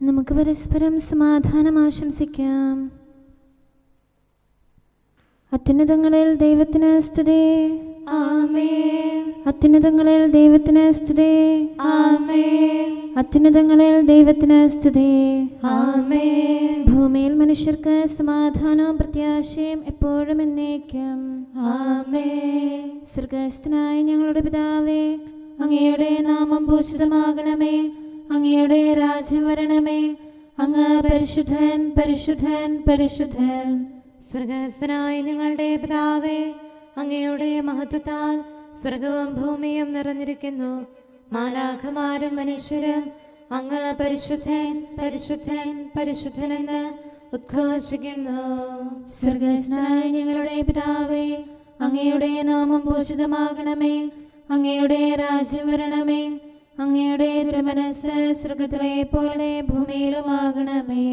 നമുക്ക് പരസ്പരം സമാധാനം ആശംസിക്കാം. അത്യുന്നതങ്ങളിൽ ദൈവത്തിന് സ്തുതി. ആമേൻ. അത്യുന്നതങ്ങളിൽ ദൈവത്തിന് സ്തുതി. ആമേൻ. അത്യുന്നതങ്ങളിൽ ദൈവത്തിന് സ്തുതി. ആമേൻ. ഭൂമിയിൽ മനുഷ്യർക്ക് സമാധാനവും പ്രത്യാശയും എപ്പോഴും എന്നേക്കും. ആമേൻ. സ്വർഗ്ഗസ്ഥനായ ഞങ്ങളുടെ പിതാവേ, അങ്ങയുടെ നാമം പൂജിതമാകണമേ. അങ്ങയുടെ രാജ്യം വരണമേ. അങ്ങ് പരിശുദ്ധൻ, പരിശുദ്ധൻ, പരിശുദ്ധൻ. സ്വർഗ്ഗസ്ഥനായ ഞങ്ങളുടെ പിതാവേ, അങ്ങയുടെ മഹത്വത്താൽ സ്വർഗവും ഭൂമിയും നിറഞ്ഞിരിക്കുന്നു. മാലാഖമാരും മനുഷ്യരും അങ്ങ് പരിശുദ്ധൻ, പരിശുദ്ധൻ, പരിശുദ്ധനെന്ന് ഉദ്ഘോഷിക്കുന്നു. സ്വർഗ്ഗസ്ഥനായ ഞങ്ങളുടെ പിതാവേ, അങ്ങയുടെ നാമം പൂജിതമാകണമേ. അങ്ങയുടെ രാജ്യം വരണമേ. അങ്ങയുടെ തിരുമനസ്സ് സ്വർഗ്ഗത്തിലെ പോലെ ഭൂമിയിലുമാകണമേ.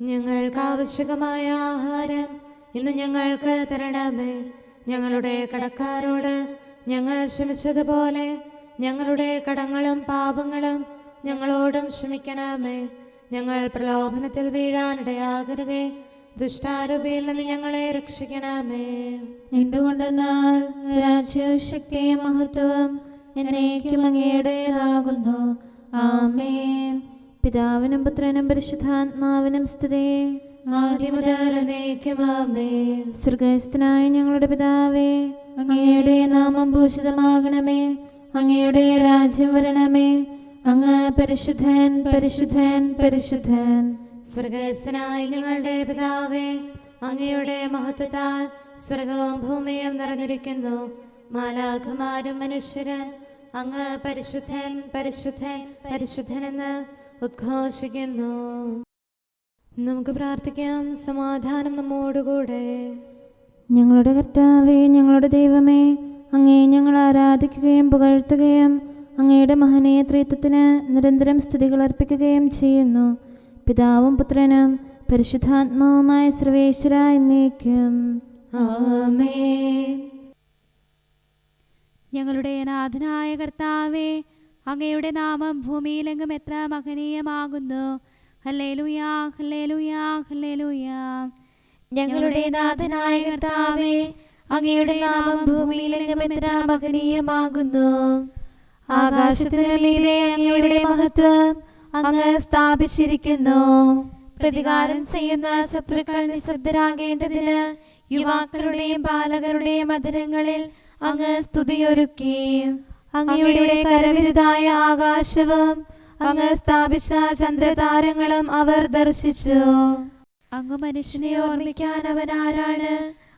ഞങ്ങൾക്ക് ആവശ്യകമായ ആഹാരം ഇന്ന് ഞങ്ങൾക്ക് തരണമേ. ഞങ്ങളുടെ കടക്കാരോട് ഞങ്ങൾ ക്ഷമിച്ചതുപോലെ ഞങ്ങളുടെ കടങ്ങളും പാപങ്ങളും ഞങ്ങളോടും ക്ഷമിക്കണമേ. ഞങ്ങൾ പ്രലോഭനത്തിൽ വീഴാനിടയാകരുതേ. ദുഷ്ടാരൂപിയിൽ നിന്ന് ഞങ്ങളെ രക്ഷിക്കണമേ. എന്തുകൊണ്ടെന്നാൽ രാജ്യവും ശക്തിയും മഹത്വവും എന്നേക്കും അങ്ങയുടേതാകുന്നു. ആമേൻ. പിതാവിനും പുത്രനും പരിശുദ്ധാത്മാവിനും സ്തുതി. ആദ്യം മുതൽ എന്നേക്കും ആമേൻ. സ്വർഗ്ഗസ്ഥനായ ഞങ്ങളുടെ പിതാവേ, അങ്ങയുടെ നാമം പൂജിതമാകണമേ. അങ്ങയുടെ രാജ്യം വരണമേ. അങ്ങ് പരിശുദ്ധൻ, പരിശുദ്ധൻ, പരിശുദ്ധൻ. സ്വർഗ്ഗസ്ഥനായ ഞങ്ങളുടെ പിതാവേ, അങ്ങയുടെ മഹത്വത്താൽ സ്വർഗവും ഭൂമിയും നിറഞ്ഞിരിക്കുന്നു. മാലാഖമാരും മനുഷ്യരും അങ്ങ് പരിശുദ്ധൻ, പരിശുദ്ധൻ, പരിശുദ്ധനെന്ന് ഉദ്ഘോഷിക്കുന്നു. നമുക്ക് പ്രാർത്ഥിക്കാം. സമാധാനം നമ്മോടുകൂടെ. ഞങ്ങളുടെ കർത്താവേ, ഞങ്ങളുടെ ദൈവമേ, അങ്ങേ ഞങ്ങൾ ആരാധിക്കുകയും പുകഴ്ത്തുകയും അങ്ങയുടെ മഹനീയ ത്രിത്വത്തിന് നിരന്തരം സ്തുതികൾ അർപ്പിക്കുകയും ചെയ്യുന്നു. പിതാവും പുത്രനും പരിശുദ്ധാത്മാവുമായ സർവേശ്വര എന്നേക്കും. ആമേൻ. ഞങ്ങളുടെ നാഥനായ കർത്താവേ, അങ്ങയുടെ നാമം ഭൂമിയിലെങ്ങും എത്ര മഹനീയമാകുന്നു. ഹല്ലേലൂയാ, ഹല്ലേലൂയാ, ഹല്ലേലൂയാ. ഞങ്ങളുടെ നാഥനായ കർത്താവേ, അങ്ങയുടെ നാമം ഭൂമിയിലെങ്ങും എത്ര മഹനീയമാകുന്നു. ആകാശത്തിന് മീതെ അങ്ങയുടെ മഹത്വം അങ്ങ് സ്ഥാപിച്ചിരിക്കുന്നു. പ്രതികാരം ചെയ്യുന്ന ശത്രുക്കൾ നിശബ്ദരാകേണ്ടതിന് യുവാക്കളുടെയും ബാലകരുടെയും അധരങ്ങളിൽ അങ്ങ് സ്തുതിയൊരുക്കി. അങ്ങയുടെ കരവിരുതായ ആകാശവും അങ്ങ് സ്ഥാപിച്ച ചന്ദ്രതാരങ്ങളും അവർ ദർശിച്ചു. അങ്ങ് മനുഷ്യനെ മനുഷ്യനെ ഓർമ്മിക്കാൻ അവൻ ആരാണ്?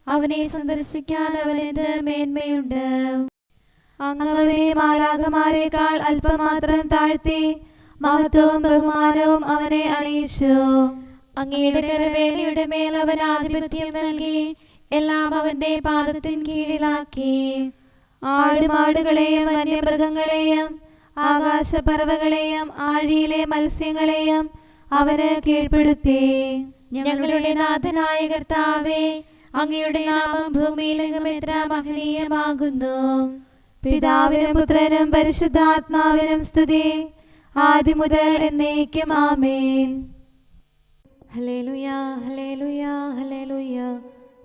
അവനെ സന്ദർശിക്കാൻ അവനെന്ത് മേന്മയുണ്ട്? അങ്ങ് അവനെ മാലാഖമാരേക്കാൾ അല്പമാത്രം താഴ്ത്തി മഹത്വവും ബഹുമാനവും അവനെ അണിയിച്ചു. അങ്ങയുടെ കരവേലയുടെ മേൽ അവൻ ആധിപത്യം നൽകി എല്ലാം അവന്റെ പാദത്തിൻ കീഴിലാക്കി. ആടുമാടുകളെയും വന്യമൃഗങ്ങളെയും ആകാശപറവകളെയും ആഴിയിലെ മത്സ്യങ്ങളെയും അവന് കീഴ്പ്പെടുത്തി. ഞങ്ങളുടെ നാഥനായ കർത്താവേ, അങ്ങയുടെ നാമം ഭൂമിയിലെങ്ങും എത്ര മഹനീയമാകുന്നു. പിതാവിനും പുത്രനും പരിശുദ്ധാത്മാവിനും സ്തുതി, ആദ്യം മുതൽ എന്നേക്കും ആമേൻ. ഹല്ലേലൂയാ, ഹല്ലേലൂയാ, ഹല്ലേലൂയാ.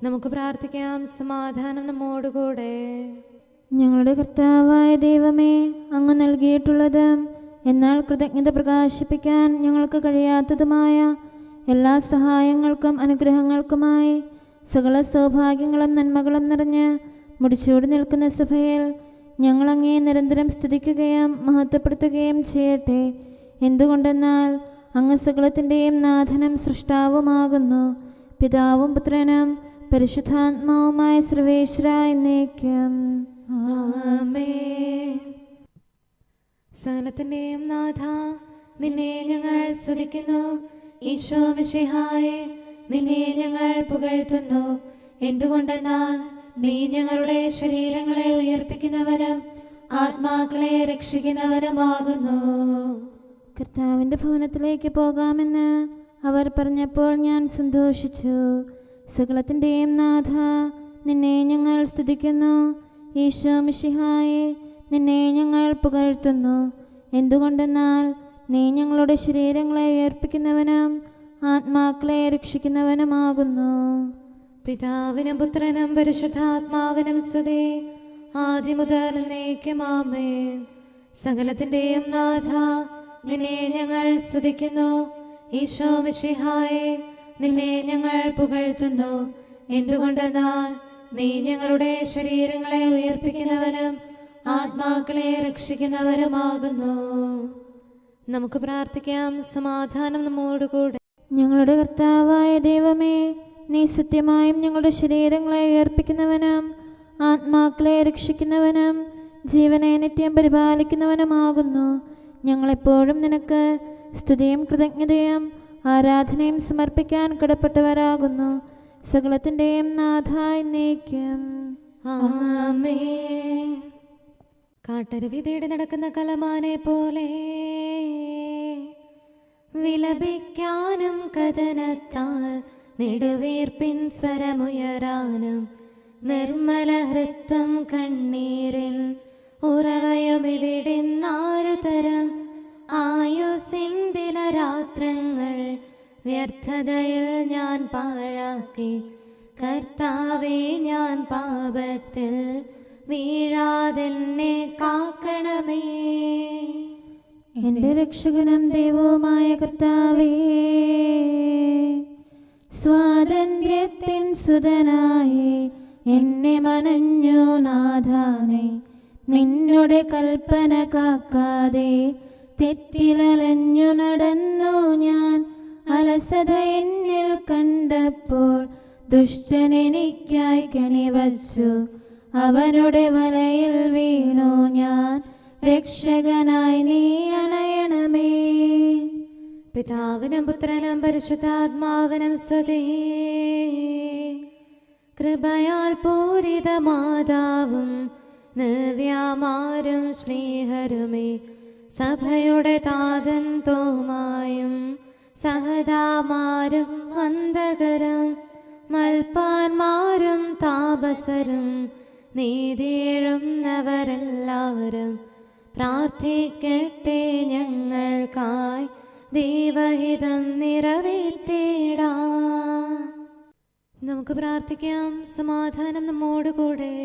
നമുക്ക് പ്രാർത്ഥിക്കാം. സമാധാനം നമ്മോടുകൂടെ. ഞങ്ങളുടെ കർത്താവായ ദൈവമേ, അങ്ങ് നൽകിയിട്ടുള്ളതും എന്നാൽ കൃതജ്ഞത പ്രകാശിപ്പിക്കാൻ ഞങ്ങൾക്ക് കഴിയാത്തതുമായ എല്ലാ സഹായങ്ങൾക്കും അനുഗ്രഹങ്ങൾക്കുമായി സകല സൗഭാഗ്യങ്ങളും നന്മകളും നിറഞ്ഞ് മുടിച്ചൂടി നിൽക്കുന്ന സഭയിൽ ഞങ്ങൾ അങ്ങേ നിരന്തരം സ്തുതിക്കുകയും മഹത്വപ്പെടുത്തുകയും ചെയ്യട്ടെ. എന്തുകൊണ്ടെന്നാൽ അങ്ങ് സകലത്തിൻ്റെയും നാഥനും സൃഷ്ടാവുമാകുന്നു. പിതാവും പുത്രനും പരിശുദ്ധാത്മാവുമായ സർവേശ്വര എന്നേക്കും. ആമേൻ. സകലത്തിന്റെയും നാഥ, നിന്നെ ഞങ്ങൾ സ്തുതിക്കുന്നു. ഈശോ മിശിഹായേ, നിന്നെ ഞങ്ങൾ പുകഴ്ത്തുന്നു. എന്തുകൊണ്ടെന്നാൽ നീ ഞങ്ങളുടെ ശരീരങ്ങളെ ഉയർപ്പിക്കുന്നവനും ആത്മാക്കളെ രക്ഷിക്കുന്നവനുമാകുന്നു. കർത്താവിൻ്റെ ഭവനത്തിലേക്ക് പോകാമെന്ന് അവർ പറഞ്ഞപ്പോൾ ഞാൻ സന്തോഷിച്ചു. സകലത്തിൻ്റെയും നാഥ, നിന്നെ ഞങ്ങൾ സ്തുതിക്കുന്നു. ഈശോ മിശിഹായേ, നിന്നെ ഞങ്ങൾ പുകഴ്ത്തുന്നു. എന്തുകൊണ്ടെന്നാൽ നീ ഞങ്ങളുടെ ശരീരങ്ങളെ ഉയർപ്പിക്കുന്നവനും ആത്മാക്കളെ രക്ഷിക്കുന്നവനുമാകുന്നു. പിതാവിനും പുത്രനും പരിശുദ്ധാത്മാവിനും സ്തുതി, ആദ്യം മുതൽ എന്നേക്കും ആമേൻ. സകലത്തിന്റെയും നാഥ, നിന്നെ ഞങ്ങൾ സ്തുതിക്കുന്നു. ഈശോ മിശിഹായെ, നിന്നെ ഞങ്ങൾ പുകഴ്ത്തുന്നു. എന്തുകൊണ്ടെന്നാൽ നീ ഞങ്ങളുടെ ശരീരങ്ങളെ ഉയർപ്പിക്കുന്നവനും ആത്മാക്കളെ രക്ഷിക്കുന്നവരുമാകുന്നു. നമുക്ക് പ്രാർത്ഥിക്കാം. സമാധാനം നമ്മോടുകൂടെ. ഞങ്ങളുടെ കർത്താവായ ദൈവമേ, നീ സത്യമായും ഞങ്ങളുടെ ശരീരങ്ങളെ ഉയർപ്പിക്കുന്നവനും ആത്മാക്കളെ രക്ഷിക്കുന്നവനും ജീവനെ നിത്യം പരിപാലിക്കുന്നവനുമാകുന്നു. ഞങ്ങളെപ്പോഴും നിനക്ക് സ്തുതിയും കൃതജ്ഞതയും ആരാധനയും സമർപ്പിക്കാൻ കടപ്പെട്ടവരാകുന്നു. സകലത്തിൻ്റെയും നാഥ എന്നേക്കും ആമേൻ. കാട്ടരുവി തേടി നടക്കുന്ന കലമാനെ പോലെ വിലപിക്കാനും കഥനത്താൽ നെടുവീർപ്പിൻ സ്വരമുയരാനും നിർമ്മല ഹൃത്വം കണ്ണീരിൽ ഉറവയുമിവിടുന്നാരു തരം ആയുസിൻ ദിനരാത്രങ്ങൾ വ്യർത്ഥതയിൽ ഞാൻ പാഴാക്കി. കർത്താവേ, ഞാൻ പാപത്തിൽ വീഴാതെന്നെ കാക്കണമേ. എൻ്റെ രക്ഷകനും ദൈവവുമായ കർത്താവേ, സ്വാതന്ത്ര്യത്തിൻ സുതനായി എന്നെ മനഞ്ഞു നാഥാനേ. നിന്നുടെ കൽപ്പന കാക്കാതെ തെറ്റിലലഞ്ഞു നടന്നു ഞാൻ. അലസത എന്നിൽ കണ്ടപ്പോൾ ദുഷ്ടനെനിക്കായി കണിവച്ചു. അവനുടെ വലയിൽ വീണു ഞാൻ. രക്ഷകനായി നീ അണയണമേ. പിതാവിനും പുത്രനും പരിശുദ്ധാത്മാവിനും സ്തുതി. കൃപയാൽ പൂരിത മാതാവും നവ്യാമാരും സ്നേഹരുമേ, സഭയുടെ താതൻ തോമായും സഹതാമാരും വന്ദകരും മൽപ്പാന്മാരും താപസരും നീതിയെഴുന്നവരെല്ലാവരും പ്രാർത്ഥിക്കട്ടെ ഞങ്ങൾക്കായി. ദൈവഹിതം നിറവേറ്റേടാം. നമുക്ക് പ്രാർത്ഥിക്കാം. സമാധാനം നമ്മോടുകൂടെ.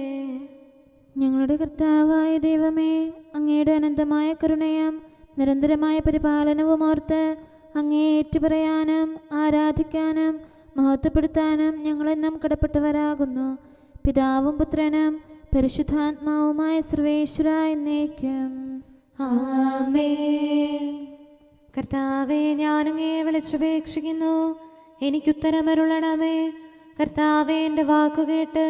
ഞങ്ങളുടെ കർത്താവായ ദൈവമേ, അങ്ങയുടെ അനന്തമായ കരുണയും നിരന്തരമായ പരിപാലനവും ഓർത്ത് അങ്ങയെ ഏറ്റുപറയാനും ആരാധിക്കാനും മഹത്വപ്പെടുത്താനും ഞങ്ങളെന്നും കടപ്പെട്ടവരാകുന്നു. പിതാവും പുത്രനും പരിശുദ്ധാത്മാവുമായ സർവേശ്വര എന്നേക്കും ആമേൻ. കർത്താവേ, ഞാനങ്ങയെ വിളിച്ചപേക്ഷിക്കുന്നു, എനിക്കുത്തരമരുളണമേ. കർത്താവേ, എൻ്റെ വാക്കുകേട്ട്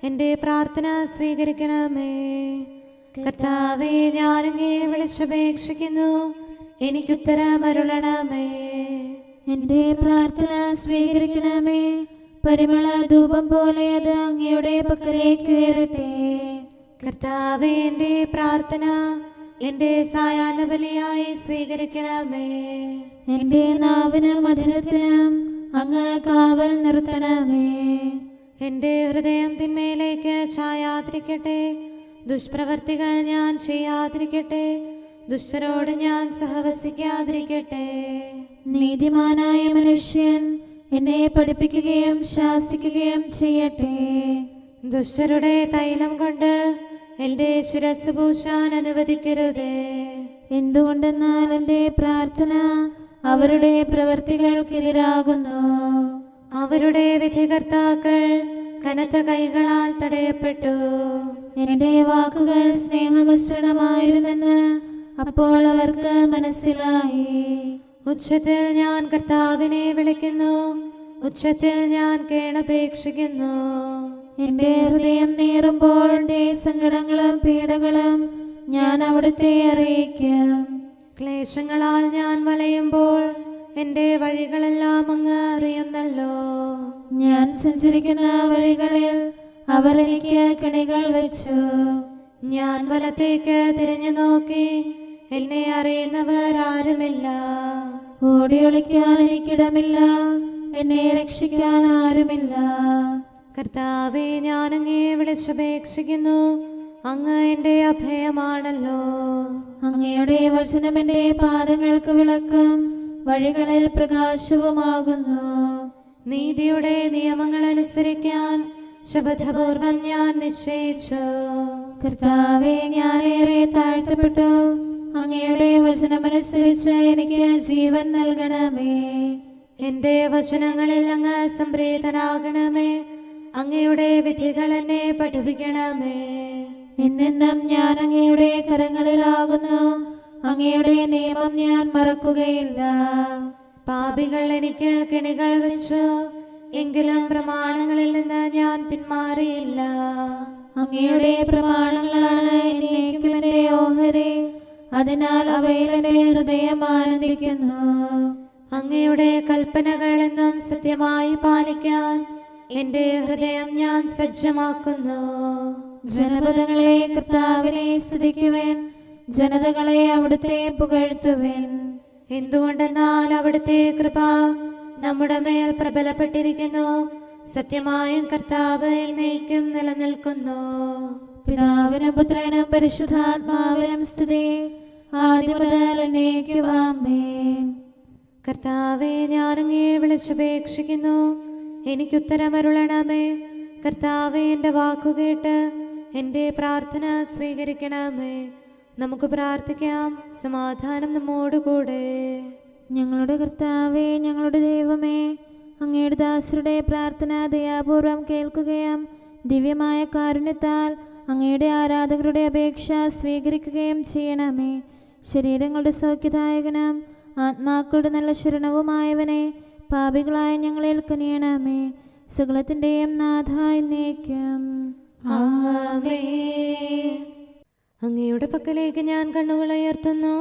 എൻ്റെ പ്രാർത്ഥന സ്വീകരിക്കണമേ. കർത്താവേ, ഞാനങ്ങയെ വിളിച്ചപേക്ഷിക്കുന്നു, എനിക്കുത്തരമരുളണമേ. എൻ്റെ പ്രാർത്ഥന സ്വീകരിക്കണമേ. പരിമള ധൂപം പോലെ അത് അങ്ങയുടെ പക്കലേക്ക് ഉയരട്ടെ. കർത്താവേ, എൻ്റെ പ്രാർത്ഥന എൻ്റെ സായാഹ്ന ബലിയായി സ്വീകരിക്കണമേ. എൻ്റെ നാവിനും മധുരത്തിനും അങ്ങ് കാവൽ നിർത്തണമേ. എൻ്റെ ഹൃദയം തിന്മയിലേക്ക് ചായാതിരിക്കട്ടെ. ദുഷ്പ്രവർത്തികൾ ഞാൻ ചെയ്യാതിരിക്കട്ടെ. ദുഷ്ടരോട് ഞാൻ സഹവസിക്കാതിരിക്കട്ടെ. നീതിമാനായ മനുഷ്യൻ എന്നെ പഠിപ്പിക്കുകയും ശാസിക്കുകയും ചെയ്യട്ടെ. ദുഷ്ടരുടെ തൈലം കൊണ്ട് എൻ്റെ ശിരസ് പൂശാൻ അനുവദിക്കരുതേ. എന്തുകൊണ്ടെന്നാൽ എൻ്റെ പ്രാർത്ഥന അവരുടെ പ്രവൃത്തികൾക്കെതിരാകുന്നു. അവരുടെ വിധികർത്താക്കൾ കനത്ത കൈകളാൽ തടയപ്പെട്ടു. എൻ്റെ വാക്കുകൾ സ്നേഹമിശ്രണമായിരുന്നെന്ന് അപ്പോൾ അവർക്ക് മനസ്സിലായി. ഉച്ചത്തിൽ ഞാൻ കർത്താവിനെ വിളിക്കുന്നു, ഉച്ചത്തിൽ ഞാൻ കേണപേക്ഷിക്കുന്നു. എൻ്റെ ഹൃദയം നീറുമ്പോൾ എൻ്റെ സങ്കടങ്ങളും പീഡകളും ഞാൻ അവിടുത്തെ അറിയിക്കും. ക്ലേശങ്ങളാൽ ഞാൻ വലയുമ്പോൾ എൻ്റെ വഴികളെല്ലാം അങ്ങ് അറിയുന്നല്ലോ. ഞാൻ സഞ്ചരിക്കുന്ന വഴികളിൽ അവർ എനിക്ക് കണികൾ വെച്ചു. ഞാൻ വലത്തേക്ക് തിരിഞ്ഞു നോക്കി, എന്നെ അറിയുന്നവർ ആരുമില്ല. ഓടി ഒളിക്കാൻ എനിക്കിടമില്ല, എന്നെ രക്ഷിക്കാൻ ആരുമില്ല. കർത്താവേ, ഞാൻ അങ്ങയെ വിളിച്ചപേക്ഷിക്കുന്നു, അങ്ങ് എൻ്റെ അഭയമാണല്ലോ. അങ്ങയുടെ വചനം എൻ്റെ പാദങ്ങൾക്ക് വിളക്കും വഴികളിൽ പ്രകാശവുമാകുന്നു. നീതിയുടെ നിയമങ്ങൾ അനുസരിക്കാൻ ശപഥപൂർവം ഞാൻ നിശ്ചയിച്ചു. കർത്താവേ, ഞാനേറെ താഴ്ത്തപ്പെട്ടു. അങ്ങയുടെ വചനമനുസരിച്ച് എനിക്ക് ജീവൻ നൽകണമേ. എൻ്റെ വചനങ്ങളിൽ അങ്ങ് സംപ്രീതനാകണമേ. അങ്ങയുടെ വിധികൾ എന്നെ പഠിപ്പിക്കണമേ. എന്നെന്നും ഞാൻ അങ്ങയുടെ കരങ്ങളിലാകുന്നു. അങ്ങയുടെ നിയമം ഞാൻ മറക്കുകയില്ല. പാപികൾ എനിക്ക് കെണികൾ വെച്ചു, എങ്കിലും പ്രമാണങ്ങളിൽ നിന്ന് ഞാൻ പിന്മാറിയില്ല. അങ്ങയുടെ പ്രമാണങ്ങളാണ് എന്നേക്കും എൻ്റെ ഓഹരി. അതിനാൽ അവയിൽ എൻ്റെ ഹൃദയം ആനന്ദിക്കുന്നു. അങ്ങയുടെ കൽപ്പനകൾ എന്നും സത്യമായി പാലിക്കാൻ എൻ്റെ ഹൃദയം ഞാൻ സജ്ജമാക്കുന്നു. ജനപദങ്ങളെ കർത്താവിനെ സ്തുതിക്കുവിൻ, ജനതകളെ അവിടുത്തെ പുകഴ്ത്തുവിൻ. എന്തുകൊണ്ടെന്നാൽ അവിടുത്തെ കൃപ നമ്മുടെ മേൽ പ്രബലപ്പെട്ടിരിക്കുന്നു. സത്യമായും കർത്താവ് എന്നേക്കും നിലനിൽക്കുന്നു. പിതാവിനും പുത്രനും പരിശുദ്ധാത്മാവിനും സ്തുതി, ആദ്യം മുതൽ എന്നേക്കും ആമേൻ. കർത്താവെ, ഞാൻ അങ്ങയെ വിളിച്ചപേക്ഷിക്കുന്നു, എനിക്കുത്തരമരുളണമേ. കർത്താവെ, എൻ്റെ വാക്കുകേട്ട് എൻ്റെ പ്രാർത്ഥന സ്വീകരിക്കണമേ. നമുക്ക് പ്രാർത്ഥിക്കാം. സമാധാനം നമ്മോടുകൂടെ. ഞങ്ങളുടെ കർത്താവേ, ഞങ്ങളുടെ ദൈവമേ, അങ്ങയുടെ ദാസരുടെ പ്രാർത്ഥന ദയാപൂർവം കേൾക്കുകയും ദിവ്യമായ കാരുണ്യത്താൽ അങ്ങയുടെ ആരാധകരുടെ അപേക്ഷ സ്വീകരിക്കുകയും ചെയ്യണമേ. ശരീരങ്ങളുടെ സൗഖ്യദായകനും ആത്മാക്കളുടെ നല്ല ശരണവുമായവനെ, പാപികളായ ഞങ്ങളിൽ കനിയണമേ. സകലത്തിൻ്റെയും നാഥ എന്നേക്കും ആമേൻ. അങ്ങയുടെ പക്കലേക്ക് ഞാൻ കണ്ണുകൾ ഉയർത്തുന്നു.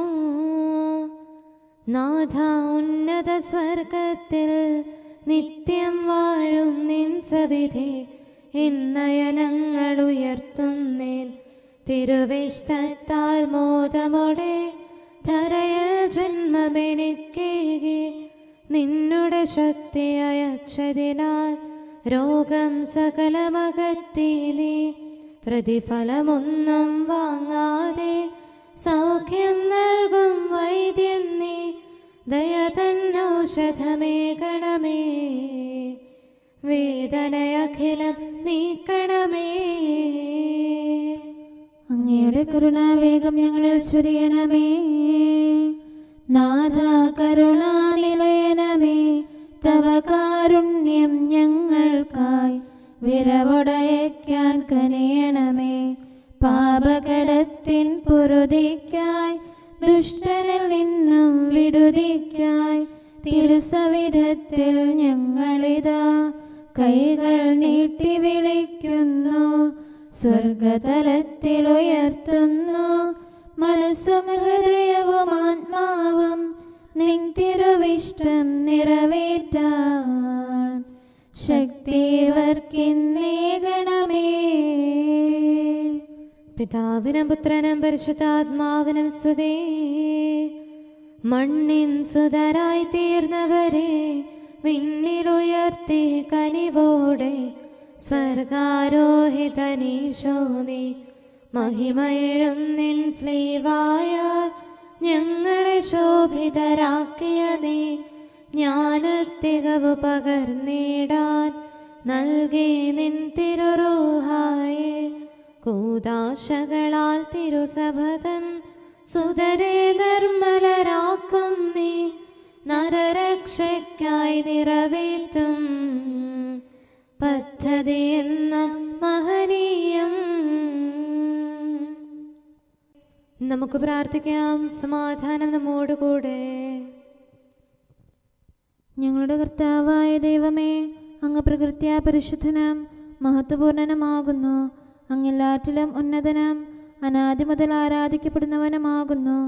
നാഥ, ഉന്നത സ്വർഗത്തിൽ നിത്യം വാഴും നിൻ സവിധി നയനങ്ങൾ ഉയർത്തുന്നേൻ. തിരുവിഷ്ടത്താൽ മോദമോടെ ധരയിൽ ജന്മമെനിക്കേകി നിന്നുടെ ശക്തി അയച്ചതിനാൽ രോഗം സകലമകറ്റി നീ പ്രതിഫലമൊന്നും വാങ്ങാതെ സൗഖ്യം നൽകും വൈദ്യൻ നീ. ദയ തന്നൗഷധമേകണമേ, വേദനയഖിലം നീക്കണമേ. അങ്ങയുടെ കരുണാവേഗം ഞങ്ങളിൽ ചൊരിയണമേ. നാഥ, കരുണാനിലയനമേ, തവ കാരുണ്യം ഞങ്ങൾക്കായി വിരവൊടയയ്ക്കാൻ കനിയണമേ. പാപകടത്തിൻ പൊറുതിക്കായി ദുഷ്ടനിൽ നിന്നും വിടുതിക്കായി തിരുസവിധത്തിൽ ഞങ്ങളിതാ കൈകൾ നീട്ടി വിളിക്കുന്നു. സ്വർഗതലത്തിൽ ഉയർത്തുന്നു മനസ്സും ഹൃദയവും ആത്മാവും നിൻ തിരുവിഷ്ടം നിറവേറ്റാൻ ശക്തിവർക്കിന്നേകണമേ. പിതാവിനും പുത്രനും പരിശുദ്ധാത്മാവിനും സ്തുതി. മണ്ണിൻ സുതരായി തീർന്നവരെ വിണ്ണിലുയർത്തി കനിവോടെ സ്വർഗാരോഹിതനീശോ നീ മഹിമയിഴും നിൻ സ്ലീവായ ഞങ്ങളെ ശോഭിതരാക്കിയ നീ ജ്ഞാനത്തികവ് പകർന്നിടാൻ നൽകി നിൻ തിരുറൂഹായെ. കൂദാശകളാൽ തിരുസഭതൻ സുതരെ നിർമ്മലരാക്കും നീ നരരക്ഷയ്ക്കായി നിറവേറ്റും പദ്ധതി എന്നും മഹനീയം. നമുക്ക് പ്രാർത്ഥിക്കാം. സമാധാനം നമ്മോടുകൂടെ. ഞങ്ങളുടെ കർത്താവായ ദൈവമേ, അങ്ങ് പ്രകൃത്യാ പരിശുദ്ധനും മഹത്വപൂർണനുമാകുന്നു. അങ്ങെല്ലാറ്റിലും ഉന്നതനും അനാദി മുതൽ ആരാധിക്കപ്പെടുന്നവനുമാകുന്നു.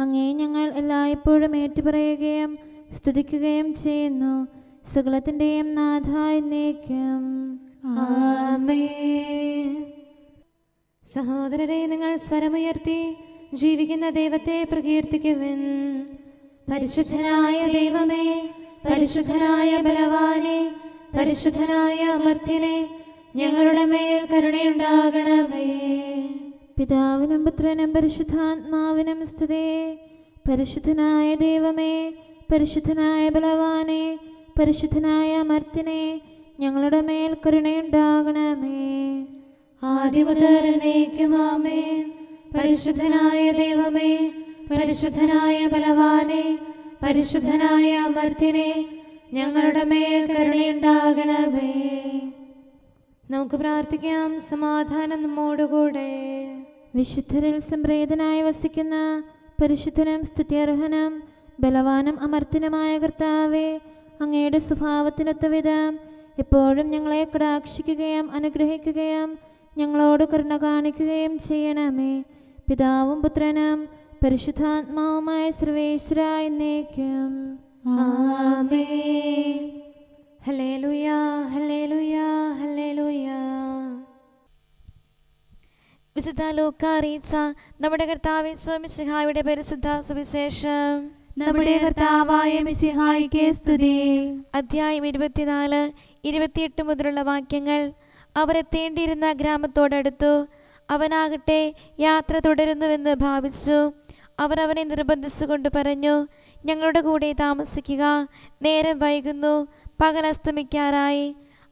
അങ്ങേ ഞങ്ങൾ എല്ലായ്പ്പോഴും ഏറ്റുപറയുകയും സ്തുതിക്കുകയും ചെയ്യുന്നു. സകലത്തിൻ്റെയും നാഥ എന്നേക്കും ആമേൻ. സഹോദരരെ, നിങ്ങൾ സ്വരമുയർത്തി ജീവിക്കുന്ന ദൈവത്തെ പ്രകീർത്തിക്കുവിൻ. പരിശുദ്ധനായ ദൈവമേ, പരിശുദ്ധനായ ബലവാനെ, പരിശുദ്ധനായ അമർത്യനെ, ഞങ്ങളുടെ മേൽ കരുണയുണ്ടാകണമേ. പിതാവിനും പുത്രനും പരിശുദ്ധാത്മാവിനും സ്തുതി. പരിശുദ്ധനായ ദൈവമേ, പരിശുദ്ധനായ ബലവാനെ, പരിശുദ്ധനായ അമർത്തിനെ, ഞങ്ങളുടെ മേൽ കരുണയുണ്ടാകണമേ. ആദിമുതൽ എന്നേക്കും ആമേൻ. പരിശുദ്ധനായ ദൈവമേ, പരിശുദ്ധനായ ബലവാനെ, പരിശുദ്ധനായ അമർത്തിനെ, ഞങ്ങളുടെ മേൽ കരുണയുണ്ടാകണമേ. നമുക്ക് പ്രാർത്ഥിക്കാം. സമാധാനം നമ്മോടുകൂടെ. വിശുദ്ധരിൽ സംപ്രീതനായി വസിക്കുന്ന പരിശുദ്ധനും സ്തുത്യർഹനും ബലവാനും അമർത്തിനുമായ കർത്താവേ, അങ്ങയുടെ സ്വഭാവത്തിനൊത്ത വിധം എപ്പോഴും ഞങ്ങളെ കടാക്ഷിക്കുകയും അനുഗ്രഹിക്കുകയും ഞങ്ങളോട് കരുണ കാണിക്കുകയും ചെയ്യണമേ. പിതാവും പുത്രനും പരിശുദ്ധാത്മാവുമായ സർവേശ്വര എന്നേക്കും ആമേൻ. ഹല്ലേലൂയ, ഹല്ലേലൂയ, ഹല്ലേലൂയ. വിശുദ്ധ ലൂക്കാ അറിയിച്ച നമ്മുടെ കർത്താവ് മിശിഹായുടെ പരിശുദ്ധ സുവിശേഷം. നമ്മുടെ കർത്താവായ മിശിഹായിക്ക് സ്തുതി. അധ്യായം 24, 28 മുതലുള്ള വാക്യങ്ങൾ. അവർ എത്തേണ്ടിയിരുന്ന ഗ്രാമത്തോടടുത്തു. അവനാകട്ടെ യാത്ര തുടരുന്നുവെന്ന് ഭാവിച്ചു. അവർ അവനെ നിർബന്ധിച്ചുകൊണ്ട് പറഞ്ഞു, ഞങ്ങളുടെ കൂടെ താമസിക്കുക, നേരം വൈകുന്നു, പകൽ അസ്തമിക്കാറായി.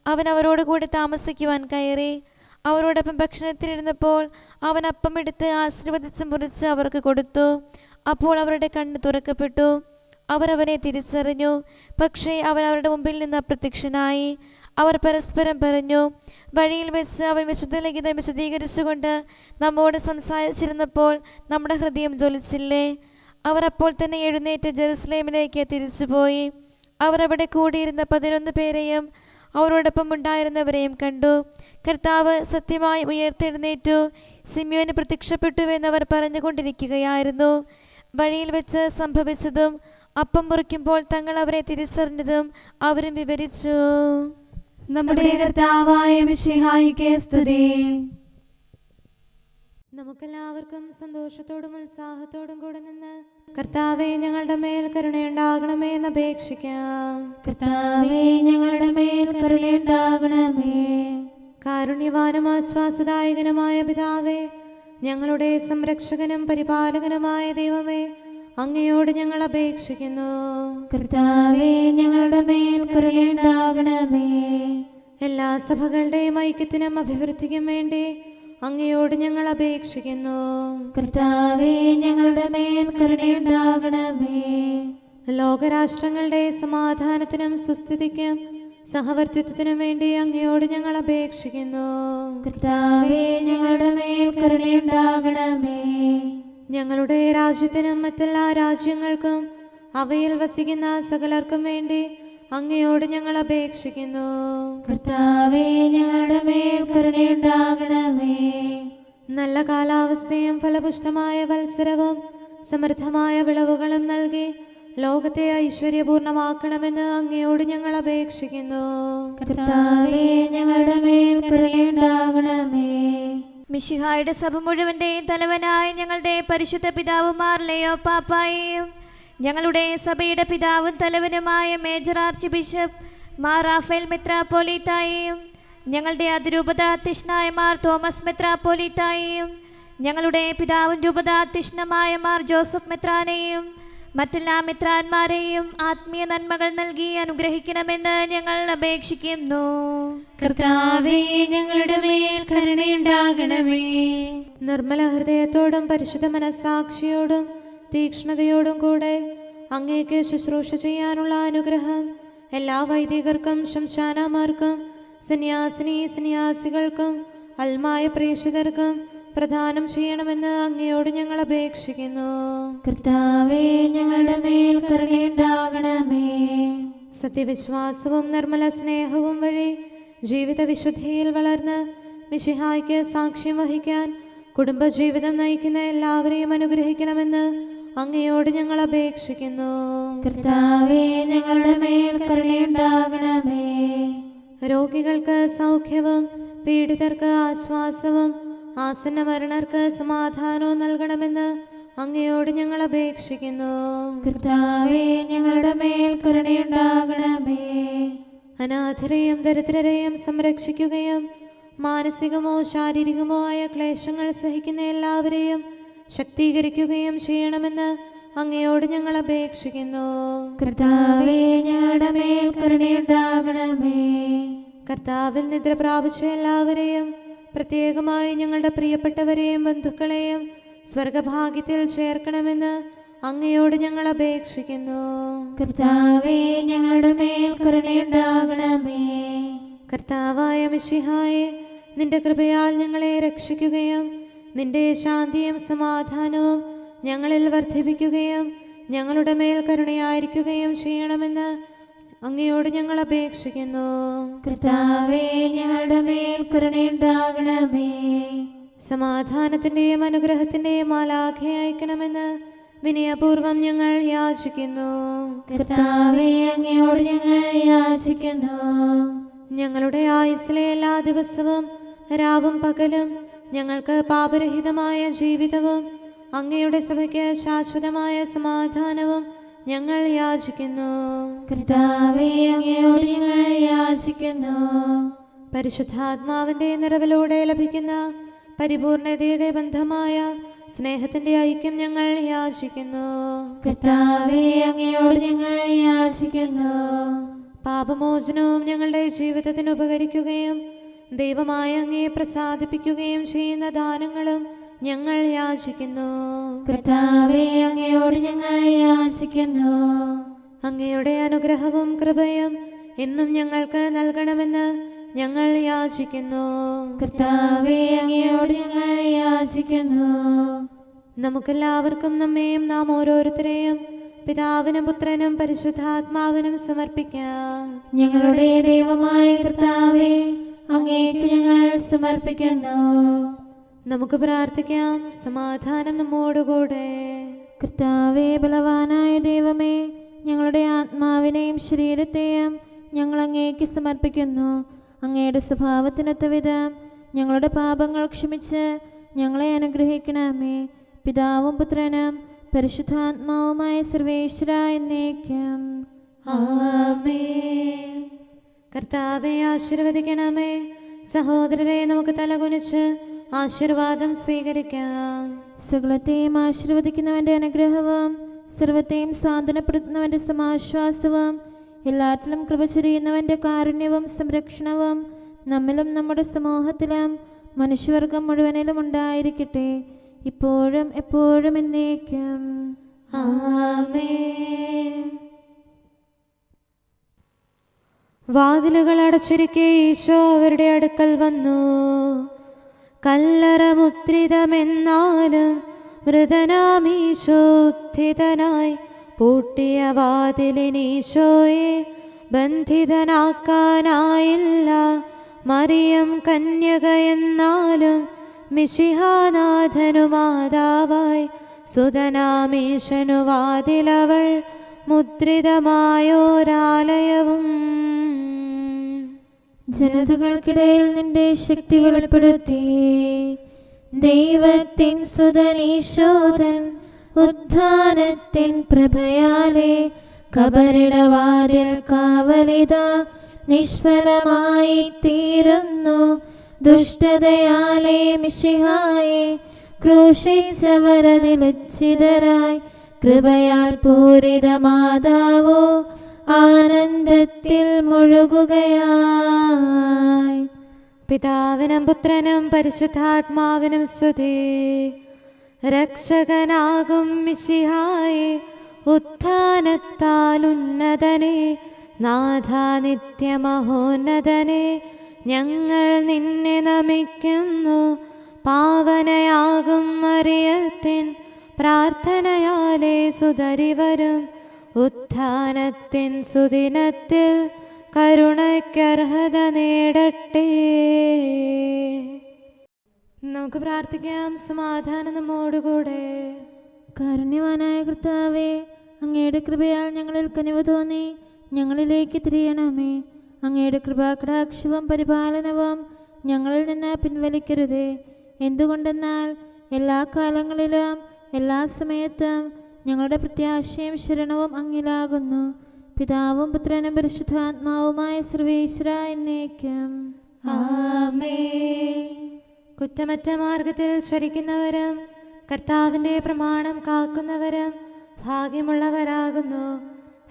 അവൻ അവരോട് കൂടെ താമസിക്കുവാൻ കയറി. അവരോടൊപ്പം ഭക്ഷണത്തിലിരുന്നപ്പോൾ അവൻ അപ്പം എടുത്ത് ആശീർവദിച്ച് മുറിച്ച് അവർക്ക് കൊടുത്തു. അപ്പോൾ അവരുടെ കണ്ണ് തുറക്കപ്പെട്ടു. അവർ അവനെ തിരിച്ചറിഞ്ഞു. പക്ഷേ അവൻ അവരുടെ മുമ്പിൽ നിന്ന് അപ്രത്യക്ഷനായി. അവർ പരസ്പരം പറഞ്ഞു, വഴിയിൽ വെച്ച് അവൻ വിശുദ്ധ ലിഖിതം വിശദീകരിച്ചുകൊണ്ട് നമ്മോട് സംസാരിച്ചിരുന്നപ്പോൾ നമ്മുടെ ഹൃദയം ജ്വലിച്ചില്ലേ? അവർ അപ്പോൾ തന്നെ എഴുന്നേറ്റ് ജെറുസലേമിലേക്ക് തിരിച്ചുപോയി. അവർ അവിടെ കൂടിയിരുന്ന 11 പേരെയും അവരോടൊപ്പം ഉണ്ടായിരുന്നവരെയും കണ്ടു. കർത്താവ് സത്യമായി ഉയർത്തെഴുന്നേറ്റു, സിമിയോന് പ്രത്യക്ഷപ്പെട്ടുവെന്നവർ പറഞ്ഞുകൊണ്ടിരിക്കുകയായിരുന്നു. വഴിയിൽ വെച്ച് സംഭവിച്ചതും അപ്പം മുറിക്കുമ്പോൾ തങ്ങൾ അവരെ തിരിച്ചറിഞ്ഞതും അവരും വിവരിച്ചു. നമ്മുടെ കർത്താവായ മിശിഹായിക്ക് സ്തുതി. നമുക്കെല്ലാവർക്കും സന്തോഷത്തോടും ഉത്സാഹത്തോടും കൂടെ നിന്ന് കർത്താവേ, ഞങ്ങളുടെ മേൽ കരുണയുണ്ടാകണമേ എന്ന് അപേക്ഷിക്കാം. കർത്താവേ, ഞങ്ങളുടെ മേൽ കരുണയുണ്ടാകണമേ. കാരുണ്യവാനും ആശ്വാസദായകനുമായ പിതാവേ, ഞങ്ങളുടെ സംരക്ഷകനും പരിപാലകനുമായ ദൈവമേ, അങ്ങയോട് ഞങ്ങൾ അപേക്ഷിക്കുന്നു. കർത്താവേ, ഞങ്ങളുടെ മേൽ കരുണയുണ്ടാകണമേ. എല്ലാ സഭകളുടെയും ഐക്യത്തിനും അഭിവൃദ്ധിക്കും വേണ്ടി അങ്ങയോട് ഞങ്ങൾ അപേക്ഷിക്കുന്നു. കർത്താവേ, ഞങ്ങളുടെ മേൽ കരുണയുണ്ടാകണമേ. ലോകരാഷ്ട്രങ്ങളുടെ സമാധാനത്തിനും സുസ്ഥിതിക്കും സഹവർത്തിത്വത്തിനും വേണ്ടി അങ്ങയോട് ഞങ്ങൾ അപേക്ഷിക്കുന്നു. കർത്താവേ, ഞങ്ങളുടെ മേൽ കരുണയുണ്ടാകണമേ. ഞങ്ങളുടെ രാജ്യത്തിനും മറ്റെല്ലാ രാജ്യങ്ങൾക്കും അവയിൽ വസിക്കുന്ന സകലർക്കും വേണ്ടി അങ്ങയോട് ഞങ്ങൾ അപേക്ഷിക്കുന്നു. കർത്താവേ, ഞങ്ങളുടെ മേൽ കരുണയുണ്ടാകണമേ. നല്ല കാലാവസ്ഥയും ഫലപുഷ്ടമായ വത്സരവും സമൃദ്ധമായ വിളവുകളും നൽകി ലോകത്തെ ഐശ്വര്യപൂർണമാക്കണമെന്ന് അങ്ങയോട് ഞങ്ങൾ അപേക്ഷിക്കുന്നു. കർത്താവേ, ഞങ്ങളുടെ മേൽ കരുണയുണ്ടാകണമേ. മിശിഹായുടെ സഭ മുഴുവൻ്റെയും തലവനായ ഞങ്ങളുടെ പരിശുദ്ധ പിതാവുമാർ ലെയോ പാപ്പായെയും ഞങ്ങളുടെ സഭയുടെ പിതാവും തലവനുമായ major archbishop Mar Raphael മെത്രാപ്പോലീത്തായെയും ഞങ്ങളുടെ അതിരൂപതാധ്യക്ഷനായ മാർ തോമസ് മെത്രാപ്പോലീത്തായെയും ഞങ്ങളുടെ പിതാവും രൂപതാധ്യക്ഷനുമായ മാർ ജോസഫ് മെത്രാനെയും മറ്റെല്ലാ മെത്രാന്മാരെയും ആത്മീയ നന്മകൾ നൽകി അനുഗ്രഹിക്കണമെന്ന് ഞങ്ങൾ അപേക്ഷിക്കുന്നു. കർത്താവേ, ഞങ്ങളുടെ മേൽ കരുണയുണ്ടാകണമേ. നിർമ്മല ഹൃദയത്തോടും പരിശുദ്ധ മനസ്സാക്ഷിയോടും തീക്ഷ്ണതയോടും കൂടെ അങ്ങേക്ക് ശുശ്രൂഷ ചെയ്യാനുള്ള അനുഗ്രഹം എല്ലാ വൈദികർക്കും ശംശാനമാർക്കും സന്യാസികൾക്കും അൽമായ പ്രേക്ഷിതർക്കും പ്രദാനം ചെയ്യണമെന്ന് അങ്ങയോട് ഞങ്ങൾ അപേക്ഷിക്കുന്നു. കർത്താവേ, ഞങ്ങളുടെ മേൽ കരുണയുണ്ടാകണമേ. സത്യവിശ്വാസവും നിർമ്മല സ്നേഹവും വഴി ജീവിത വിശുദ്ധിയിൽ വളർന്ന് മിശിഹായ്ക്ക് സാക്ഷ്യം വഹിക്കാൻ കുടുംബജീവിതം നയിക്കുന്ന എല്ലാവരെയും അനുഗ്രഹിക്കണമെന്ന് അങ്ങയോട് ഞങ്ങൾ അപേക്ഷിക്കുന്നു. കർത്താവേ, ഞങ്ങളുടെ മേൽ കരുണയുണ്ടാകണമേ. രോഗികൾക്ക് സൗഖ്യവും പീഡിതർക്ക് ആശ്വാസവും ആസന്ന മരണർക്ക് സമാധാനവും നൽകണമെന്ന് അങ്ങയോട് ഞങ്ങൾ അപേക്ഷിക്കുന്നു. കർത്താവേ, ഞങ്ങളുടെ മേൽ കരുണയുണ്ടാകണമേ. അനാഥരെയും ദരിദ്രരെയും സംരക്ഷിക്കുകയും മാനസികമോ ശാരീരികമോ ആയ ക്ലേശങ്ങൾ സഹിക്കുന്ന എല്ലാവരെയും ശക്തീകരിക്കുകയും ചെയ്യണമെന്ന് അങ്ങയോട് ഞങ്ങൾ അപേക്ഷിക്കുന്നു. കർത്താവേ, ഞങ്ങളുടെ മേൽ കരുണയുണ്ടാകണമേ. കർത്താവിൽ നിദ്ര പ്രാപിച്ച എല്ലാവരെയും, പ്രത്യേകമായി ഞങ്ങളുടെ പ്രിയപ്പെട്ടവരെയും ബന്ധുക്കളെയും സ്വർഗഭാഗ്യത്തിൽ ചേർക്കണമെന്ന് അങ്ങയോട് ഞങ്ങൾ അപേക്ഷിക്കുന്നു. കർത്താവേ, ഞങ്ങളുടെ മേൽ കരുണയുണ്ടാകണമേ. കർത്താവായ മിശിഹായെ, നിന്റെ കൃപയാൽ ഞങ്ങളെ രക്ഷിക്കുകയും നിന്റെ ശാന്തിയും സമാധാനവും ഞങ്ങളിൽ വർദ്ധിപ്പിക്കുകയും ഞങ്ങളുടെ മേൽ കരുണയായിരിക്കുകയും ചെയ്യണമെന്ന് അങ്ങയോട് ഞങ്ങൾ അപേക്ഷിക്കുന്നു. കർത്താവേ, ഞങ്ങളുടെ മേൽ കരുണയുണ്ടാകണമേ. സമാധാനത്തിന്റെയും അനുഗ്രഹത്തിന്റെയും മാലാഖയെ അയക്കണമെന്ന് വിനയപൂർവം ഞങ്ങൾ യാചിക്കുന്നു. കർത്താവേ, അങ്ങയോട് ഞങ്ങൾ യാചിക്കുന്നു. ഞങ്ങളുടെ ആയുസ്സിലെ എല്ലാ ദിവസവും രാവും പകലും ഞങ്ങൾക്ക് പാപരഹിതമായ ജീവിതവും അങ്ങയുടെ സഭയ്ക്ക് ശാശ്വതമായ സമാധാനവും ഞങ്ങൾ യാചിക്കുന്നു. കർത്താവേ, അങ്ങയോട് ഞങ്ങൾ യാചിക്കുന്നു. പരിശുദ്ധാത്മാവിന്റെ നിറവിലൂടെ ലഭിക്കുന്ന പരിപൂർണതയുടെ ബന്ധമായ സ്നേഹത്തിന്റെ ഐക്യം ഞങ്ങൾ യാചിക്കുന്നു. കർത്താവേ, അങ്ങയോട് ഞങ്ങൾ യാചിക്കുന്നു. പാപമോചനവും ഞങ്ങളുടെ ജീവിതത്തിന് ഉപകരിക്കുകയും ദൈവമായ അങ്ങയെ പ്രസാദിപ്പിക്കുകയും ചെയ്യുന്ന ദാനങ്ങളും ഞങ്ങൾ യാചിക്കുന്നു. കർത്താവേ, അങ്ങയോട് ഞങ്ങൾ യാചിക്കുന്നു. അങ്ങയുടെ അനുഗ്രഹവും കൃപയും എന്നും ഞങ്ങൾക്ക് നൽകണമെന്ന് ഞങ്ങൾ യാചിക്കുന്നു. കർത്താവേ, അങ്ങയോട് ഞങ്ങൾ യാചിക്കുന്നു. നമുക്കെല്ലാവർക്കും നമ്മെയും നാം ഓരോരുത്തരെയും പിതാവിനും പുത്രനും പരിശുദ്ധാത്മാവിനും സമർപ്പിക്കാം. ഞങ്ങളുടെ ദൈവമായ കർത്താവേ, അങ്ങേക്ക് ഞങ്ങൾ സമർപ്പിക്കുന്നു. നമുക്ക് പ്രാർത്ഥിക്കാം. സമാധാനം നമ്മോടുകൂടെ. കർത്താവേ, ബലവാനായ ദൈവമേ, ഞങ്ങളുടെ ആത്മാവിനെയും ശരീരത്തെയും ഞങ്ങൾ അങ്ങേക്ക് സമർപ്പിക്കുന്നു. അങ്ങയുടെ സ്വഭാവത്തിനൊത്ത വിധം ഞങ്ങളുടെ പാപങ്ങൾ ക്ഷമിച്ച് ഞങ്ങളെ അനുഗ്രഹിക്കണമേ. പിതാവും പുത്രനും പരിശുദ്ധാത്മാവുമായ സർവേശ്വര എന്നേക്കും ആമേൻ. കർത്താവെ ആശീർവദിക്കണമേ. സഹോദരരെ, നമുക്ക് തലകുനിച്ച് ആശീർവാദം സ്വീകരിക്കാം. സകലത്തെയും ആശീർവദിക്കുന്നവന്റെ അനുഗ്രഹവും സർവത്തെയും സാന്ത്വനപ്പെടുത്തുന്നവന്റെ സമാശ്വാസവും എല്ലാറ്റിലും കൃപ ചൊരിയുന്നവന്റെ കാരുണ്യവും സംരക്ഷണവും നമ്മിലും നമ്മുടെ സമൂഹത്തിലും മനുഷ്യവർഗം മുഴുവനിലും ഉണ്ടായിരിക്കട്ടെ, ഇപ്പോഴും എപ്പോഴും എന്നേക്കും ആമേൻ. വാതിലുകൾ അടച്ചിരിക്കെ ഈശോ അവരുടെ അടുക്കൽ വന്നു. കല്ലറ മുദ്രിതമെന്നാലും മൃതനാമീശോ ഉത്ഥിതനായി പൂട്ടിയ വാതിലിനീശോയെ ബന്ധിതനാക്കാനായില്ല. മറിയം കന്യകയെന്നാലും മിശിഹാനാഥനു മാതാവായി സുതനാമീശനു വാതിലവൾ മുദ്രിതമായോരാലയവും. ജനതകൾക്കിടയിൽ നിന്റെ ശക്തി വെളിപ്പെടുത്തി ദൈവത്തിൻ സുതനീശോധൻ ഉത്ഥാനത്തിൻ പ്രഭയാലെ കബറിടവാതിൽ കാവലിത നിഷ്ഫലമായി തീരുന്നു. ദുഷ്ടതയാലെ മിശിഹായെ ക്രൂശിച്ചവരതിലച്ചിതരായി കൃപയാൽ പൂരിത മാതാവോ ആനന്ദത്തിൽ മുഴുകുകയായി. പിതാവിനും പുത്രനും പരിശുദ്ധാത്മാവിനും സ്തുതി. രക്ഷകനാകും മിശിഹായെ ഉത്ഥാനത്താൽ ഉന്നതനെ നാഥാ നിത്യമഹോന്നതനെ ഞങ്ങൾ നിന്നെ നമിക്കുന്നു. പാവനയാകും മറിയത്തിൻ പ്രാർത്ഥനയാലെ സുതരിവരും ഉത്ഥാനത്തിൻ സുദിനത്തിൽ കരുണയ്ക്കർഹത നേടട്ടെ. നമുക്ക് പ്രാർത്ഥിക്കാം. സമാധാനം നമ്മോടുകൂടെ. കാരുണ്യവാനായ കർത്താവേ, അങ്ങയുടെ കൃപയാൽ ഞങ്ങളിൽ കനിവ് തോന്നി ഞങ്ങളിലേക്ക് തിരിയണമേ. അങ്ങയുടെ കൃപാകടാക്ഷവും പരിപാലനവും ഞങ്ങളിൽ നിന്ന് പിൻവലിക്കരുതേ. എന്തുകൊണ്ടെന്നാൽ എല്ലാ കാലങ്ങളിലും എല്ലാ സമയത്തും ഞങ്ങളുടെ പ്രത്യാശയും ശരണവും അങ്ങിലാകുന്നു. പിതാവും പുത്രനും പരിശുദ്ധാത്മാവുമായ സർവേശ്വര എന്നേക്കും ആമേൻ. കുറ്റമറ്റ മാർഗത്തിൽ ചരിക്കുന്നവരും കർത്താവിൻ്റെ പ്രമാണം കാക്കുന്നവരും ഭാഗ്യമുള്ളവരാകുന്നു.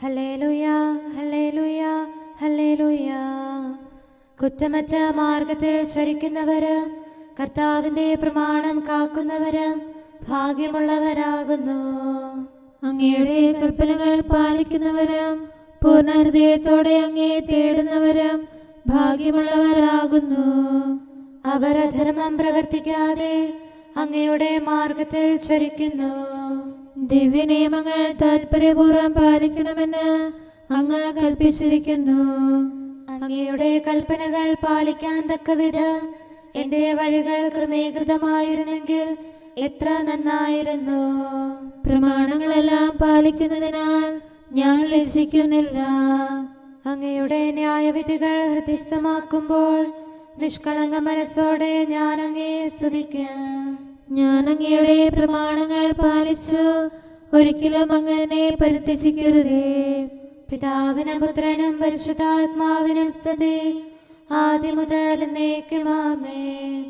ഹല്ലേലൂയ, ഹല്ലേലൂയ, ഹല്ലേലൂയ. കുറ്റമറ്റ മാർഗത്തിൽ ചരിക്കുന്നവരും കർത്താവിൻ്റെ പ്രമാണം കാക്കുന്നവരും ഭാഗ്യമുള്ളവരാകുന്നു. അങ്ങയുടെ കൽപ്പനകൾ പാലിക്കുന്നവരും പൂർണ്ണ ഹൃദയത്തോടെ അങ്ങയെ തേടുന്നവരും ഭാഗ്യമുള്ളവരാകുന്നു. അവർ അധർമ്മം പ്രവർത്തിക്കാതെ അങ്ങയുടെ മാർഗത്തിൽ ചരിക്കുന്നു. ദിവ്യനിയമങ്ങൾ താൽപര്യപൂർവ്വം പാലിക്കണമെന്ന് അങ്ങ് കൽപ്പിച്ചിരിക്കുന്നു. അങ്ങയുടെ കൽപ്പനകൾ പാലിക്കാൻ തക്കവിധം എന്റെ വഴികൾ ക്രമീകൃതമായിരുന്നെങ്കിൽ എത്ര നന്നായിരുന്നു. പ്രമാണങ്ങളെല്ലാം പാലിക്കുന്നതിനാൽ ഞാൻ ലജ്ജിക്കുന്നില്ല. അങ്ങയുടെ ന്യായവിധികൾ ഹൃദയസ്ഥമാക്കുമ്പോൾ നിഷ്കളങ്ക മനസ്സോടെ ഞാൻ അങ്ങയെ സ്തുതിക്കാം. ഞാൻ അങ്ങയുടെ പ്രമാണങ്ങൾ പാലിച്ചു, ഒരിക്കലും അങ്ങനെ പരിത്യജിക്കരുതേ. പിതാവിനും പുത്രനും പരിശുദ്ധാത്മാവിനും സ്തുതി, ആദ്യം മുതൽ എന്നേക്കും ആമേൻ.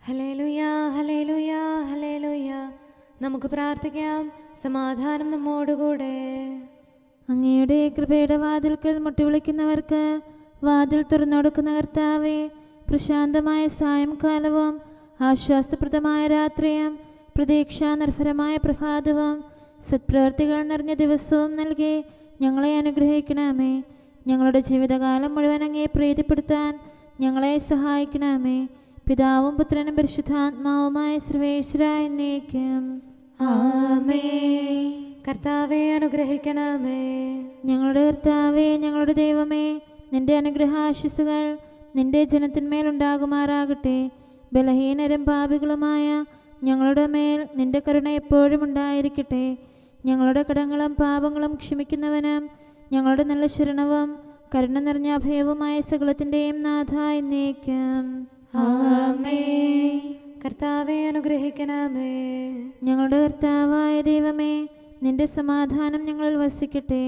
ഹല്ലേലൂയ, ഹല്ലേലൂയ, ഹല്ലേലൂയ. നമുക്ക് പ്രാർത്ഥിക്കാം. സമാധാനം നമ്മോടുകൂടെ. അങ്ങയുടെ കൃപയുടെ വാതിൽക്കൽ മുട്ടിവിളിക്കുന്നവർക്ക് വാതിൽ തുറന്നുകൊടുക്കുന്ന കർത്താവേ, പ്രശാന്തമായ സായംകാലവും ആശ്വാസപ്രദമായ രാത്രിയും പ്രതീക്ഷാനിർഭരമായ പ്രഭാതവും സത്പ്രവർത്തികൾ നിറഞ്ഞ ദിവസവും നൽകി ഞങ്ങളെ അനുഗ്രഹിക്കണമേ. ഞങ്ങളുടെ ജീവിതകാലം മുഴുവൻ അങ്ങയെ പ്രീതിപ്പെടുത്താൻ ഞങ്ങളെ സഹായിക്കണമേ. പിതാവും പുത്രനും പരിശുദ്ധാത്മാവുമായ സർവേശ്വരായ എന്നേക്കും ആമേൻ. കർത്താവെ അനുഗ്രഹിക്കണമേ. ഞങ്ങളുടെ കർത്താവേ, ഞങ്ങളുടെ ദൈവമേ, നിന്റെ അനുഗ്രഹാശിസുകൾ നിന്റെ ജനത്തിന്മേലുണ്ടാകുമാറാകട്ടെ. ബലഹീനരും പാപികളുമായ ഞങ്ങളുടെ മേൽ നിന്റെ കരുണ എപ്പോഴും ഉണ്ടായിരിക്കട്ടെ. ഞങ്ങളുടെ കടങ്ങളും പാപങ്ങളും ക്ഷമിക്കുന്നവനും ഞങ്ങളുടെ നല്ല ശരണവും കരുണ നിറഞ്ഞ അഭയവുമായ സകലത്തിൻ്റെയും നാഥ എന്നേക്കും ആമേൻ. കർത്താവെ അനുഗ്രഹിക്കണമേ. ഞങ്ങളുടെ കർത്താവായ ദൈവമേ, നിന്റെ സമാധാനം ഞങ്ങളിൽ വസിക്കട്ടെ.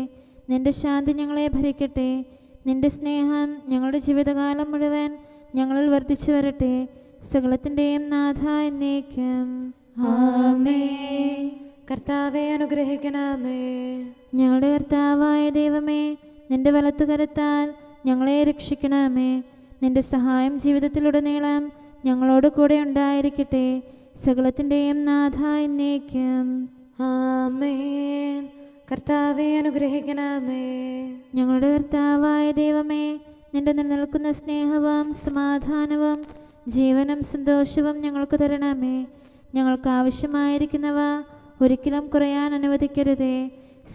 നിന്റെ ശാന്തി ഞങ്ങളെ ഭരിക്കട്ടെ. നിന്റെ സ്നേഹം ഞങ്ങളുടെ ജീവിതകാലം മുഴുവൻ ഞങ്ങളിൽ വർദ്ധിച്ചു വരട്ടെ. സകലത്തിൻ്റെയും നാഥ എന്നേക്കും ആമേൻ. കർത്താവെ അനുഗ്രഹിക്കണമേ. ഞങ്ങളുടെ കർത്താവായ ദൈവമേ, നിന്റെ വലത്തുകരത്താൽ ഞങ്ങളെ രക്ഷിക്കണമേ. നിന്റെ സഹായം ജീവിതത്തിലുടനീളം ഞങ്ങളോട് കൂടെ ഉണ്ടായിരിക്കട്ടെ. സകലത്തിൻ്റെയും നാഥ എന്നേക്കും ആമേൻ. കർത്താവെ അനുഗ്രഹിക്കണമേ. ഞങ്ങളുടെ കർത്താവായ ദൈവമേ, നിന്റെ നിലനിൽക്കുന്ന സ്നേഹവും സമാധാനവും ജീവനും സന്തോഷവും ഞങ്ങൾക്ക് തരണമേ. ഞങ്ങൾക്ക് ആവശ്യമായിരിക്കുന്നവ ഒരിക്കലും കുറയാൻ അനുവദിക്കരുതേ.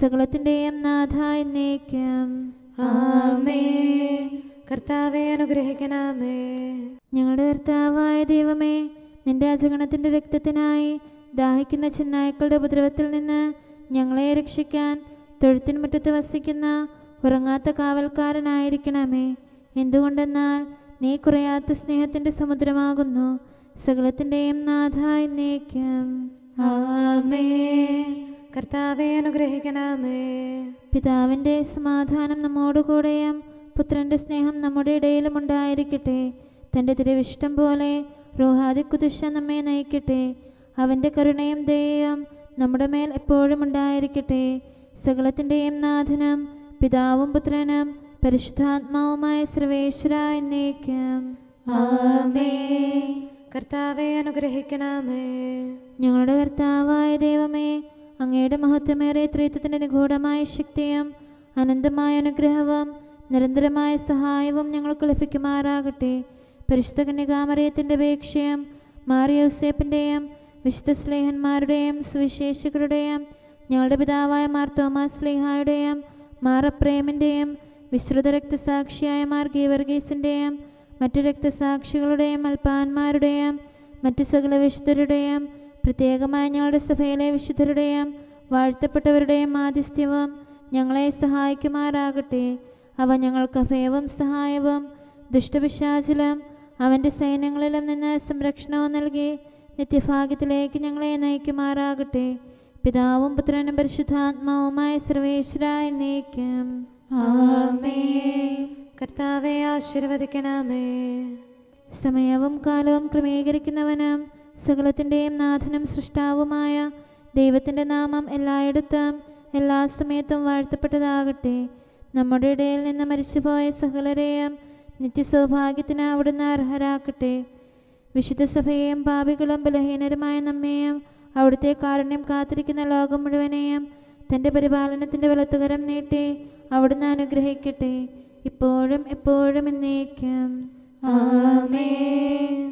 സകലത്തിൻ്റെയും നാഥ എന്നേക്കും ആമേൻ. കർത്താവെ അനുഗ്രഹിക്കണമേ. ഞങ്ങളുടെ കർത്താവായ ദൈവമേ, നിന്റെ അജഗണത്തിൻ്റെ രക്തത്തിനായി ദാഹിക്കുന്ന ചെന്നായ്ക്കളുടെ ഉപദ്രവത്തിൽ നിന്ന് ഞങ്ങളെ രക്ഷിക്കാൻ തൊഴുത്തിൻ മുറ്റത്ത് വസിക്കുന്ന ഉറങ്ങാത്ത കാവൽക്കാരനായിരിക്കണമേ. എന്തുകൊണ്ടെന്നാൽ നീ കുറയാത്ത സ്നേഹത്തിൻ്റെ സമുദ്രമാകുന്നു. സകലത്തിൻ്റെയും നാഥ എന്നേക്കും ആമേൻ. കർത്താവെ അനുഗ്രഹിക്കണമേ. പിതാവിൻ്റെ സമാധാനം നമ്മോടുകൂടെയും പുത്രൻ്റെ സ്നേഹം നമ്മുടെ ഇടയിലും ഉണ്ടായിരിക്കട്ടെ. തൻ്റെ തിരുവിഷ്ടം പോലെ റോഹാദിക്കുദിശ നമ്മെ നയിക്കട്ടെ. അവൻ്റെ കരുണയും ദയയും നമ്മുടെ മേൽ എപ്പോഴും ഉണ്ടായിരിക്കട്ടെ. സകലത്തിൻ്റെയും നാഥനും പിതാവും പുത്രനും പരിശുദ്ധാത്മാവുമായ സർവേശ്വര എന്നേക്കും ആമേൻ. കർത്താവെ അനുഗ്രഹിക്കണമേ. ഞങ്ങളുടെ കർത്താവായ ദൈവമേ, അങ്ങയുടെ മഹത്വമേറിയ ത്രിത്വത്തിൻ്റെ നിഗൂഢമായ ശക്തിയും അനന്തമായ അനുഗ്രഹവും നിരന്തരമായ സഹായവും ഞങ്ങൾക്ക് ലഭിക്കുമാറാകട്ടെ. പരിശുദ്ധ കന്യകാമറിയത്തിൻ്റെ അപേക്ഷയും മാറിയോസേപ്പിൻ്റെയും വിശുദ്ധ സ്ലേഹന്മാരുടെയും സുവിശേഷകരുടെയും ഞങ്ങളുടെ പിതാവായ മാർ തോമാസ് സ്ലീഹായുടെയും മാർ അപ്രേമിൻ്റെയും വിശ്രുത രക്തസാക്ഷിയായ മാർ ഗീവർഗീസിൻ്റെയും മറ്റു രക്തസാക്ഷികളുടെയും അൽപ്പാന്മാരുടെയും മറ്റു സകല വിശുദ്ധരുടെയും പ്രത്യേകമായ ഞങ്ങളുടെ സഭയിലെ വിശുദ്ധരുടെയും വാഴ്ത്തപ്പെട്ടവരുടെയും മാധ്യസ്ഥ്യവും ഞങ്ങളെ സഹായിക്കുമാറാകട്ടെ. അവ ഞങ്ങൾക്ക് അഭയവും സഹായവും ദുഷ്ടപിശാചിലും അവൻ്റെ സൈന്യങ്ങളിലും നിന്ന് സംരക്ഷണവും നൽകി നിത്യഭാഗ്യത്തിലേക്ക് ഞങ്ങളെ നയിക്കുമാറാകട്ടെ. പിതാവും പുത്രനും പരിശുദ്ധാത്മാവുമായ സർവേശ്വര എന്നേക്കും ആമേൻ. കർത്താവെ ആശീർവദിക്കണമേ. സമയവും കാലവും ക്രമീകരിക്കുന്നവനും സകലത്തിൻ്റെയും നാഥനും സൃഷ്ടാവുമായ ദൈവത്തിൻ്റെ നാമം എല്ലായിടത്തും എല്ലാ സമയത്തും വാഴ്ത്തപ്പെട്ടതാകട്ടെ. നമ്മുടെ ഇടയിൽ നിന്ന് മരിച്ചുപോയ സകലരെയും നിത്യസൗഭാഗ്യത്തിന് അവിടുന്ന് അർഹരാക്കട്ടെ. വിശുദ്ധ സഭയെയും പാപികളും ബലഹീനരുമായ നമ്മെയും അവിടുത്തെ കാരുണ്യം കാത്തിരിക്കുന്ന ലോകം മുഴുവനെയും തൻ്റെ പരിപാലനത്തിൻ്റെ വലത്തുകരം നീട്ടി അവിടുന്ന് അനുഗ്രഹിക്കട്ടെ, ഇപ്പോഴും എപ്പോഴും എന്നേക്കും. ആമേൻ.